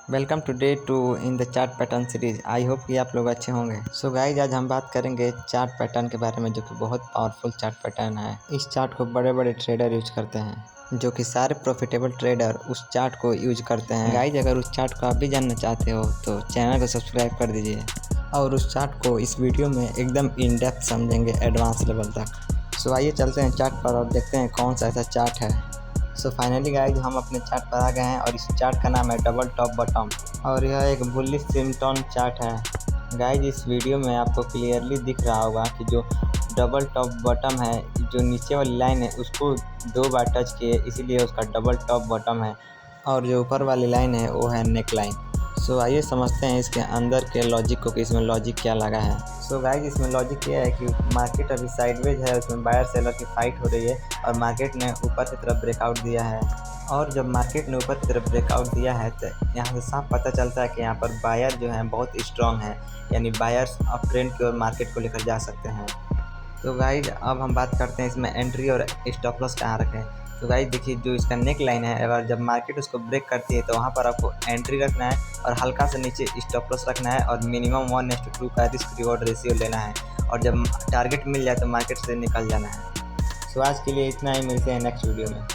Welcome to day 2 in the chart pattern series. I hope कि आप लोग अच्छे होंगे। सो गाइज, आज हम बात करेंगे चार्ट पैटर्न के बारे में, जो कि बहुत पावरफुल चार्ट पैटर्न है। इस चार्ट को बड़े बड़े ट्रेडर यूज करते हैं, जो कि सारे प्रॉफिटेबल ट्रेडर उस चार्ट को यूज करते हैं। गाइज, अगर उस चार्ट को आप भी जानना चाहते हो तो चैनल को सब्सक्राइब कर दीजिए और उस चार्ट को इस वीडियो में एकदम इन डेप्थ समझेंगे, एडवांस लेवल तक। सो आइए चलते हैं चार्ट पर और देखते हैं कौन सा ऐसा चार्ट है। सो फाइनली गाइज, हम अपने चार्ट पर आ गए हैं और इस चार्ट का नाम है डबल टॉप बॉटम और यह एक बुलिश सिम्पटन चार्ट है। गाइज, इस वीडियो में आपको क्लियरली दिख रहा होगा कि जो डबल टॉप बॉटम है, जो नीचे वाली लाइन है उसको 2 बार टच किए, इसीलिए उसका डबल टॉप बॉटम है। और जो ऊपर वाली लाइन है वो है नेक लाइन। सो आइए समझते हैं इसके अंदर के लॉजिक को कि इसमें लॉजिक क्या लगा है। सो गाइज, इसमें लॉजिक ये है कि मार्केट अभी साइडवेज है, उसमें बायर सेलर की फाइट हो रही है और मार्केट ने ऊपर की तरफ ब्रेकआउट दिया है। और जब मार्केट ने ऊपर की तरफ ब्रेकआउट दिया है तो यहाँ से साफ पता चलता है कि यहाँ पर बायर जो है बहुत स्ट्रांग है, यानी बायर्स अप ट्रेंड की ओर मार्केट को लेकर जा सकते हैं। तो गाइज, अब हम बात करते हैं इसमें एंट्री और स्टॉप लॉस कहाँ रखें। तो गाइज देखिए, जो इसका नेक लाइन है, अगर जब मार्केट उसको ब्रेक करती है तो वहाँ पर आपको एंट्री रखना है और हल्का से नीचे स्टॉप लॉस रखना है और मिनिमम 1:2 का रिस्क रिवॉर्ड रेशियो लेना है और जब टारगेट मिल जाए तो मार्केट से निकल जाना है। सो आज के लिए इतना ही, मिलते हैं नेक्स्ट वीडियो में।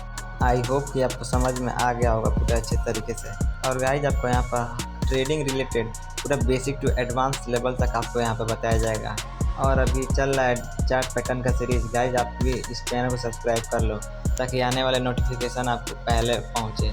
आई होप कि आपको समझ में आ गया होगा पूरा अच्छे तरीके से। और गाइज, आपको यहाँ पर ट्रेडिंग रिलेटेड पूरा बेसिक टू एडवांस लेवल तक आपको यहाँ पर बताया जाएगा। और अभी चल रहा है चार्ट पैटर्न का सीरीज। गाइज, आप भी इस चैनल को सब्सक्राइब कर लो ताकि आने वाले नोटिफिकेशन आपको पहले पहुँचे।